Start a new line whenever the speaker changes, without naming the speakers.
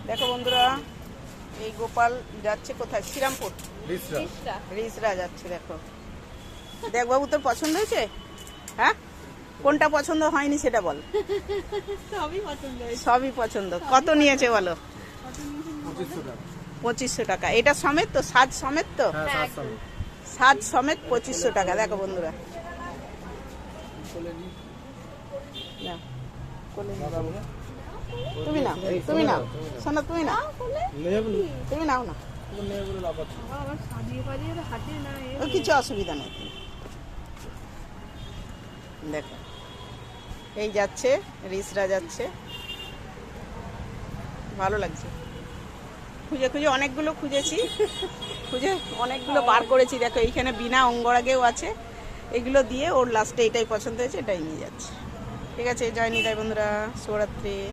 দেখো বন্ধুরা, এই গোপাল যাচ্ছে কোথায়? শ্রীরামপুর, রিসরা যাচ্ছে। দেখো দেখ বাবু, তোর পছন্দ হয়েছে? হ্যাঁ, কোনটা পছন্দ হয়নি সেটা বল। সবই পছন্দ। কত নিয়েছে বলো? 2500 টাকা। এটা সমেত তো, সাজ সমেত তো? সাজ সমেত 2500 টাকা। দেখো বন্ধুরা, তুমি নাও, তুমি নাও শোনো, তুমি নাও, তুমি নাও না, কিছু অসুবিধা নেই। দেখো এই যাচ্ছে, রিসরা যাচ্ছে, ভালো লাগছে। খুঁজে খুঁজে অনেকগুলো খুঁজেছি, খুঁজে অনেকগুলো বার করেছি। দেখো এইখানে বিনা অঙ্গরাগেও আছে। এগুলো দিয়ে ওর লাস্টে এটাই পছন্দ হয়েছে, এটাই নিয়ে যাচ্ছে। ঠিক আছে, জয় নিতাই বন্ধুরা, শুভরাত্রি।